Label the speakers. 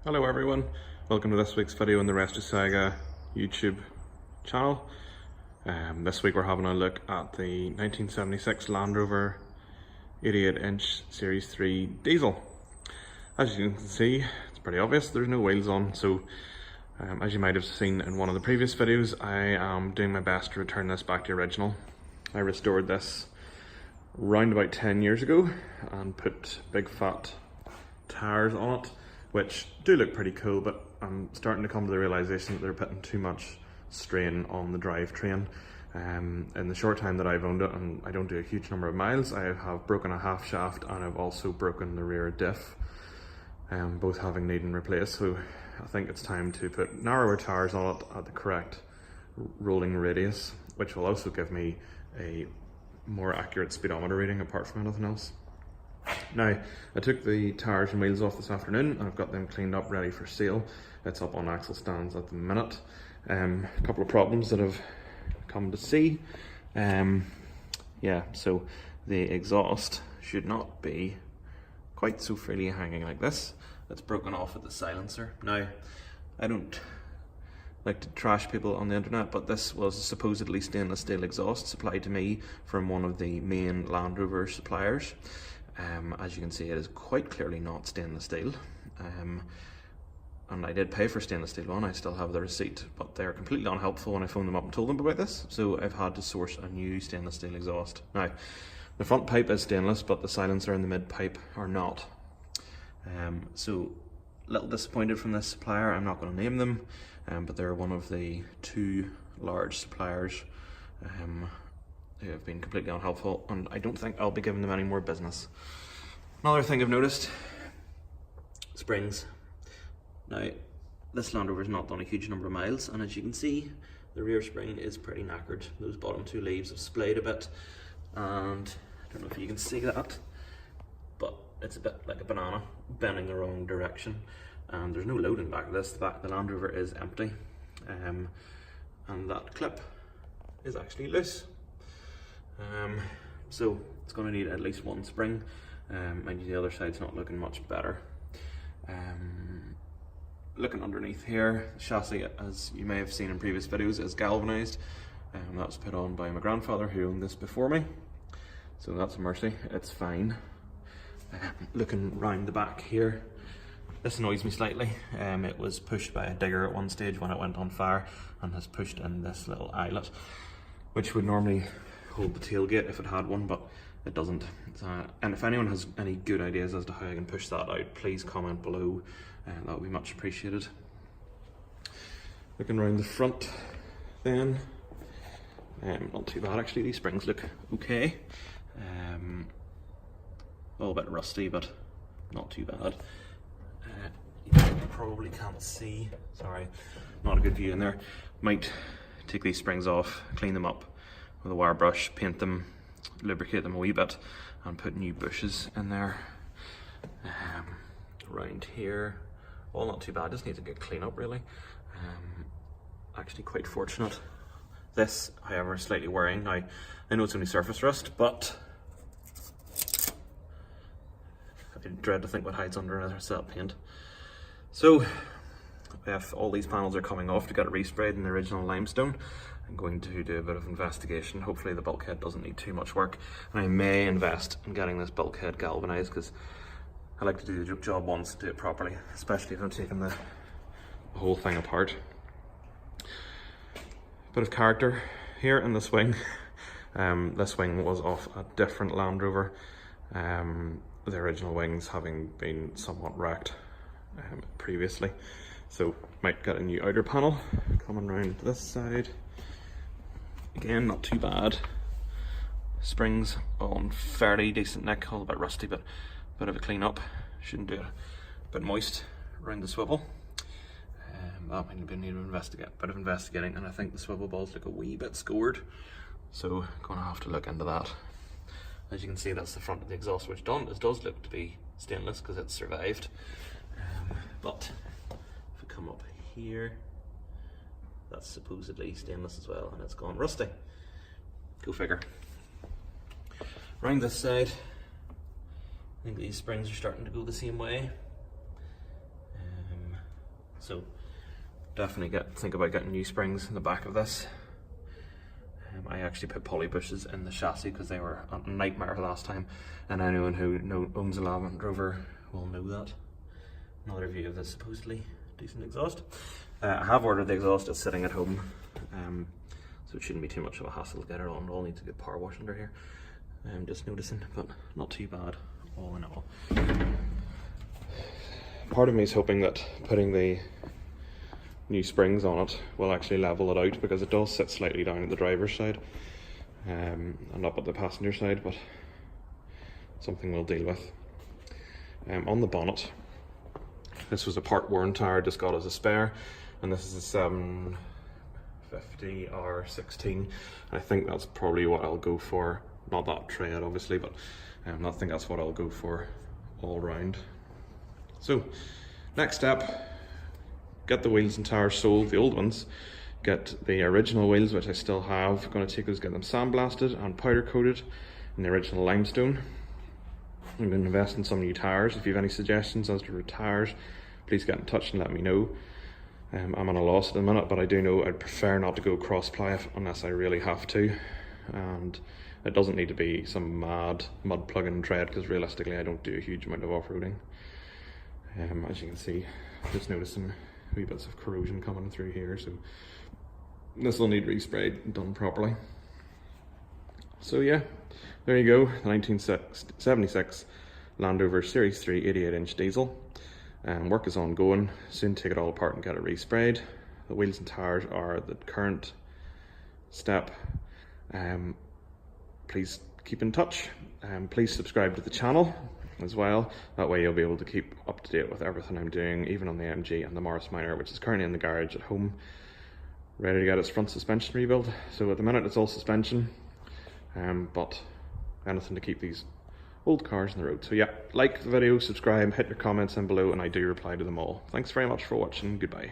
Speaker 1: Hello everyone, welcome to this week's video on the Rest of Saga YouTube channel. This week we're having a look at the 1976 Land Rover 88-inch Series 3 diesel. As you can see, it's pretty obvious there's no wheels on, so as you might have seen in one of the previous videos, I am doing my best to return this back to original. I restored this round about 10 years ago and put big fat tyres on it, which do look pretty cool, but I'm starting to come to the realisation that they're putting too much strain on the drivetrain. In the short time that I've owned it, and I don't do a huge number of miles, I have broken a half shaft and I've also broken the rear diff, both having needing replaced. So I think it's time to put narrower tyres on it at the correct rolling radius, which will also give me a more accurate speedometer reading apart from anything else. Now, I took the tyres and wheels off this afternoon and I've got them cleaned up, ready for sale. It's up on axle stands at the minute. A couple of problems that I've come to see. So the exhaust should not be quite so freely hanging like this. It's broken off at the silencer. Now, I don't like to trash people on the internet, but this was a supposedly stainless steel exhaust supplied to me from one of the main Land Rover suppliers. As you can see, it is quite clearly not stainless steel, and I did pay for stainless steel one. I still have the receipt, but they're completely unhelpful when I phoned them up and told them about this, so I've had to source a new stainless steel exhaust. Now, the front pipe is stainless, but the silencer and the mid pipe are not. So a little disappointed from this supplier. I'm not going to name them, but they're one of the two large suppliers who have been completely unhelpful, and I don't think I'll be giving them any more business. Another thing I've noticed, springs. Now, this Land Rover's not done a huge number of miles, and as you can see, the rear spring is pretty knackered. Those bottom two leaves have splayed a bit, and I don't know if you can see that, but it's a bit like a banana, bending the wrong direction, and there's no load in the back of this. The Land Rover is empty, and that clip is actually loose. So it's going to need at least one spring. Mind you, the other side's not looking much better. Looking underneath here, the chassis, as you may have seen in previous videos, is galvanised. That was put on by my grandfather who owned this before me, so that's a mercy, it's fine. Looking round the back here, this annoys me slightly. It was pushed by a digger at one stage when it went on fire, and has pushed in this little eyelet, which would normally hold the tailgate if it had one, but it doesn't. And if anyone has any good ideas as to how I can push that out, please comment below, and that would be much appreciated. Looking around the front then, not too bad actually. These springs look okay. A little bit rusty, but not too bad. You probably can't see, sorry, not a good view in there. Might take these springs off, clean them up with a wire brush, paint them, lubricate them a wee bit, and put new bushes in there. Around here, all not too bad, just need to get clean up really. Actually quite fortunate. This, however, is slightly worrying. Now, I know it's only surface rust, but I dread to think what hides under another set of paint. So, if all these panels are coming off to get it resprayed in the original limestone, I'm going to do a bit of investigation. Hopefully the bulkhead doesn't need too much work, and I may invest in getting this bulkhead galvanised, because I like to do the job once and do it properly, especially if I'm taking the whole thing apart. Bit of character here in this wing. This wing was off a different Land Rover, the original wings having been somewhat wrecked previously. So might get a new outer panel coming around this side. Again, not too bad. Springs on fairly decent nick, all a bit rusty, but a bit of a clean up. Shouldn't do it. A bit moist around the swivel. That might be need a bit of investigating, and I think the swivel balls look a wee bit scored. So gonna have to look into that. As you can see, that's the front of the exhaust switch done. It does look to be stainless because it's survived. But if we come up here, that's supposedly stainless as well, and it's gone rusty. Go figure. Around this side, I think these springs are starting to go the same way. So definitely think about getting new springs in the back of this. I actually put poly bushes in the chassis because they were a nightmare last time, and anyone who owns a Land Rover will know that. Another view of this supposedly decent exhaust. I have ordered the exhaust, it's sitting at home, so it shouldn't be too much of a hassle to get it on. It all needs a good power wash under here. I'm just noticing, but not too bad all in all. Part of me is hoping that putting the new springs on it will actually level it out, because it does sit slightly down at the driver's side and up at the passenger side, but something we'll deal with. On the bonnet, this was a part worn tyre, just got as a spare, and this is a 750 R16. I think that's probably what I'll go for, not that tread obviously, but I think that's what I'll go for all round. So next step, get the wheels and tyres sold, the old ones, get the original wheels, which I still have. Going to take those, get them sandblasted and powder coated in the original limestone. I'm going to invest in some new tyres. If you have any suggestions as to tyres, please get in touch and let me know. I'm on a loss at the minute, but I do know I'd prefer not to go cross-ply unless I really have to, and it doesn't need to be some mad mud plug-in tread, because realistically I don't do a huge amount of off-roading. As you can see, just noticing wee bits of corrosion coming through here, so this will need resprayed and done properly. So yeah, there you go, the 1976 Land Rover Series 3 88-inch diesel. Work is ongoing, soon take it all apart and get it resprayed. The wheels and tyres are the current step. Please keep in touch, please subscribe to the channel as well. That way you'll be able to keep up to date with everything I'm doing, even on the MG and the Morris Minor, which is currently in the garage at home, ready to get its front suspension rebuilt. So at the minute it's all suspension, but anything to keep these old cars on the road. So yeah, like the video, subscribe, hit your comments in below, and I do reply to them all. Thanks very much for watching, goodbye.